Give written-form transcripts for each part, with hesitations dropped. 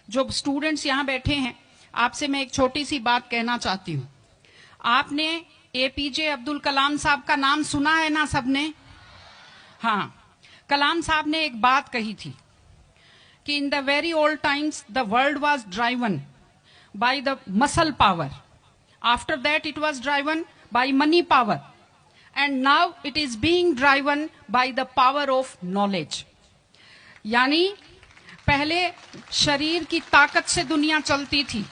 जो स्टूडेंट्स यहाँ बैठे हैं, आपसे मैं एक छोटी सी बात कहना चाहती हूँ। आपने एपीजे अब्दुल कलाम साहब का नाम सुना है ना सबने? हाँ, कलाम साहब ने एक बात कही थी कि in the very old times the world was driven by the muscle power, after that it was driven by money power, and now it is being driven by the power of knowledge. यानी पहले शरीर की ताकत से दुनिया चलती थी,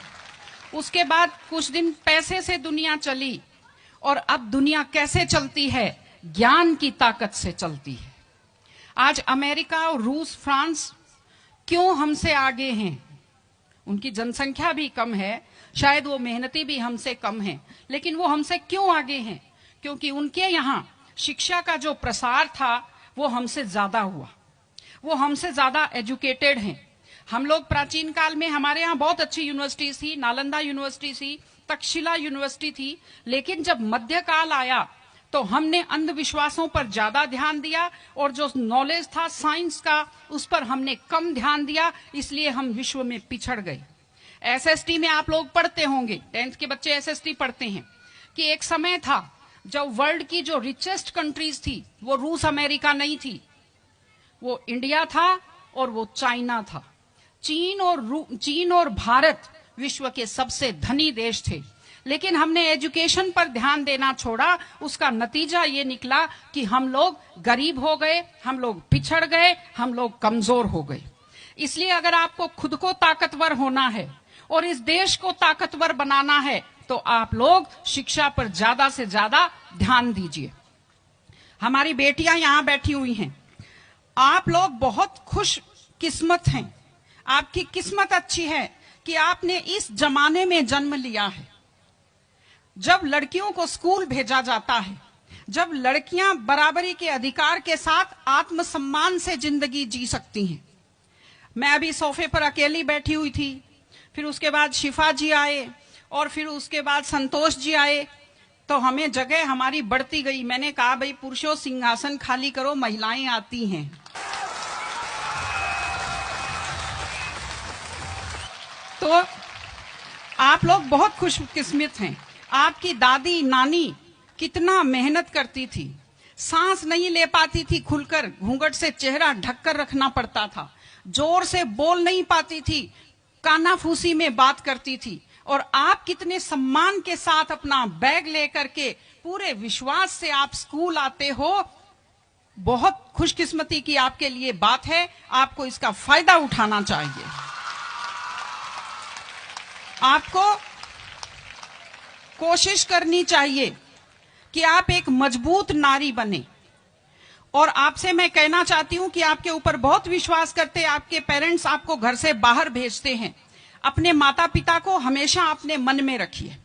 उसके बाद कुछ दिन पैसे से दुनिया चली, और अब दुनिया कैसे चलती है? ज्ञान की ताकत से चलती है। आज अमेरिका और रूस, फ्रांस क्यों हमसे आगे हैं? उनकी जनसंख्या भी कम है, शायद वो मेहनती भी हमसे कम है, लेकिन वो हमसे क्यों आगे हैं? क्योंकि उनके यहाँ शिक्षा का जो प्रसार था वो हमसे ज्यादा हुआ, वो हमसे ज्यादा एजुकेटेड हैं। हम लोग प्राचीन काल में, हमारे यहाँ बहुत अच्छी यूनिवर्सिटी थी, नालंदा यूनिवर्सिटी थी, तक्षशिला यूनिवर्सिटी थी, लेकिन जब मध्यकाल आया तो हमने अंधविश्वासों पर ज्यादा ध्यान दिया और जो नॉलेज था साइंस का उस पर हमने कम ध्यान दिया, इसलिए हम विश्व में पिछड़ गए। एसएसटी में आप लोग पढ़ते होंगे, 10th के बच्चे एसएसटी पढ़ते हैं, कि एक समय था जब वर्ल्ड की जो रिचेस्ट कंट्रीज थी वो रूस अमेरिका नहीं थी, वो इंडिया था और वो चाइना था। चीन और भारत विश्व के सबसे धनी देश थे, लेकिन हमने एजुकेशन पर ध्यान देना छोड़ा। उसका नतीजा ये निकला कि हम लोग गरीब हो गए, हम लोग पिछड़ गए, हम लोग कमजोर हो गए। इसलिए अगर आपको खुद को ताकतवर होना है और इस देश को ताकतवर बनाना है तो आप लोग शिक्षा पर ज्यादा से ज्यादा ध्यान दीजिए। हमारी बेटियां यहां बैठी हुई हैं, आप लोग बहुत खुश किस्मत हैं, आपकी किस्मत अच्छी है कि आपने इस जमाने में जन्म लिया है जब लड़कियों को स्कूल भेजा जाता है, जब लड़कियां बराबरी के अधिकार के साथ आत्मसम्मान से जिंदगी जी सकती हैं। मैं अभी सोफे पर अकेली बैठी हुई थी, फिर उसके बाद शिफा जी आए और फिर उसके बाद संतोष जी आए, तो हमें जगह हमारी बढ़ती गई। मैंने कहा भाई पुरुषों सिंहासन खाली करो, महिलाएं आती हैं। तो आप लोग बहुत खुशकिस्मत हैं। आपकी दादी नानी कितना मेहनत करती थी, सांस नहीं ले पाती थी खुलकर, घूंघट से चेहरा ढककर रखना पड़ता था, जोर से बोल नहीं पाती थी, कानाफूसी में बात करती थी, और आप कितने सम्मान के साथ अपना बैग लेकर के पूरे विश्वास से आप स्कूल आते हो। बहुत खुशकिस्मती की आपके लिए बात है, आपको इसका फायदा उठाना चाहिए। आपको कोशिश करनी चाहिए कि आप एक मजबूत नारी बने। और आपसे मैं कहना चाहती हूं कि आपके ऊपर बहुत विश्वास करते, आपके पेरेंट्स आपको घर से बाहर भेजते हैं, अपने माता पिता को हमेशा अपने मन में रखिए।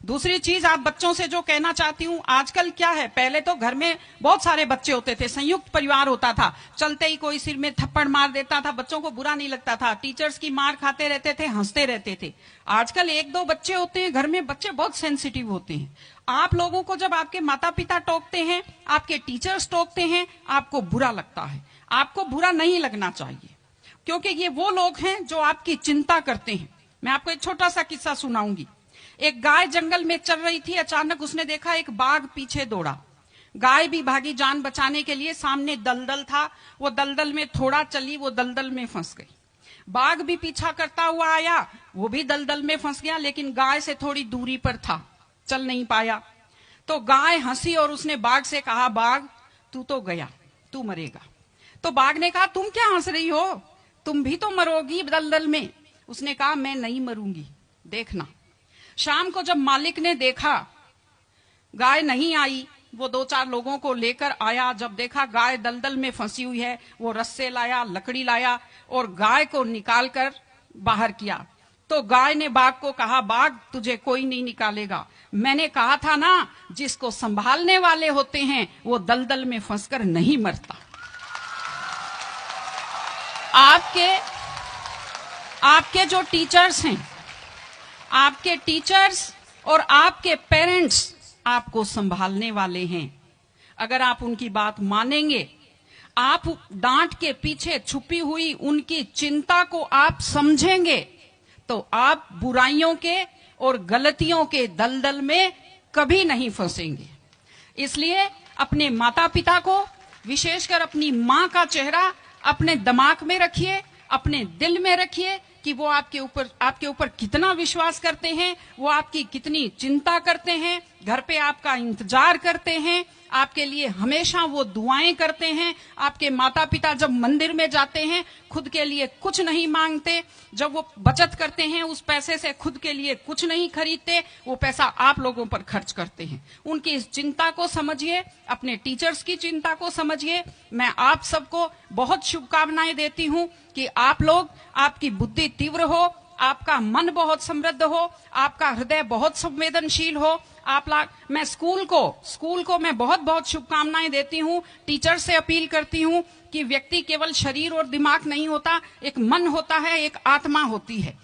दूसरी चीज आप बच्चों से जो कहना चाहती हूँ, आजकल क्या है, पहले तो घर में बहुत सारे बच्चे होते थे, संयुक्त परिवार होता था, चलते ही कोई सिर में थप्पड़ मार देता था, बच्चों को बुरा नहीं लगता था, टीचर्स की मार खाते रहते थे, हंसते रहते थे। आजकल 1-2 बच्चे होते हैं घर में, बच्चे बहुत सेंसिटिव होते हैं। आप लोगों को जब आपके माता पिता टोकते हैं, आपके टीचर्स टोकते हैं, आपको बुरा लगता है। आपको बुरा नहीं लगना चाहिए, क्योंकि ये वो लोग हैं जो आपकी चिंता करते हैं। मैं आपको एक छोटा सा किस्सा सुनाऊंगी। एक गाय जंगल में चल रही थी, अचानक उसने देखा एक बाघ पीछे दौड़ा। गाय भी भागी जान बचाने के लिए, सामने दलदल था, वो दलदल में थोड़ा चली, वो दलदल में फंस गई। बाघ भी पीछा करता हुआ आया, वो भी दलदल में फंस गया, लेकिन गाय से थोड़ी दूरी पर था, चल नहीं पाया। तो गाय हंसी और उसने बाघ से कहा, बाघ तू तो गया, तू मरेगा। तो बाघ ने कहा, तुम क्या हंस रही हो, तुम भी तो मरोगी दलदल में। उसने कहा, मैं नहीं मरूंगी, देखना। शाम को जब मालिक ने देखा गाय नहीं आई, वो 2-4 लोगों को लेकर आया। जब देखा गाय दलदल में फंसी हुई है, वो रस्से लाया, लकड़ी लाया और गाय को निकालकर बाहर किया। तो गाय ने बाघ को कहा, बाघ तुझे कोई नहीं निकालेगा, मैंने कहा था ना, जिसको संभालने वाले होते हैं वो दलदल में फंसकर नहीं मरता। आपके जो टीचर्स हैं, आपके टीचर्स और आपके पेरेंट्स आपको संभालने वाले हैं। अगर आप उनकी बात मानेंगे, आप डांट के पीछे छुपी हुई उनकी चिंता को आप समझेंगे तो आप बुराइयों के और गलतियों के दलदल में कभी नहीं फंसेंगे। इसलिए अपने माता पिता को, विशेषकर अपनी मां का चेहरा अपने दिमाग में रखिए, अपने दिल में रखिए कि वो आपके ऊपर कितना विश्वास करते हैं, वो आपकी कितनी चिंता करते हैं, घर पे आपका इंतजार करते हैं, आपके लिए हमेशा वो दुआएं करते हैं। आपके माता पिता जब मंदिर में जाते हैं खुद के लिए कुछ नहीं मांगते, जब वो बचत करते हैं उस पैसे से खुद के लिए कुछ नहीं खरीदते, वो पैसा आप लोगों पर खर्च करते हैं। उनकी इस चिंता को समझिए, अपने टीचर्स की चिंता को समझिए। मैं आप सबको बहुत शुभकामनाएं देती हूं कि आप लोग, आपकी बुद्धि तीव्र हो, आपका मन बहुत समृद्ध हो, आपका हृदय बहुत संवेदनशील हो। मैं स्कूल को मैं बहुत बहुत शुभकामनाएं देती हूं। टीचर से अपील करती हूं कि व्यक्ति केवल शरीर और दिमाग नहीं होता, एक मन होता है, एक आत्मा होती है।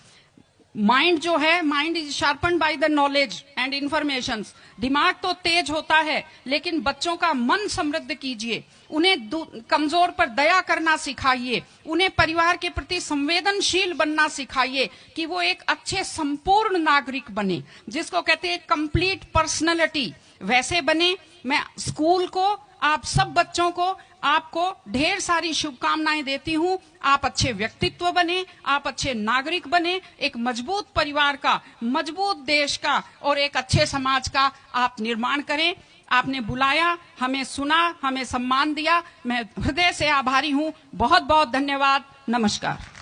माइंड जो है, mind is sharpened by the knowledge and information. दिमाग तो तेज होता है, लेकिन बच्चों का मन समृद्ध कीजिए, उन्हें कमजोर पर दया करना सिखाइए, उन्हें परिवार के प्रति संवेदनशील बनना सिखाइए कि वो एक अच्छे संपूर्ण नागरिक बने, जिसको कहते हैं कंप्लीट पर्सनैलिटी, वैसे बने। मैं स्कूल को, आप सब बच्चों को, आपको ढेर सारी शुभकामनाएं देती हूं। आप अच्छे व्यक्तित्व बने, आप अच्छे नागरिक बने, एक मजबूत परिवार का, मजबूत देश का और एक अच्छे समाज का आप निर्माण करें। आपने बुलाया, हमें सुना, हमें सम्मान दिया, मैं हृदय से आभारी हूं। बहुत बहुत धन्यवाद। नमस्कार।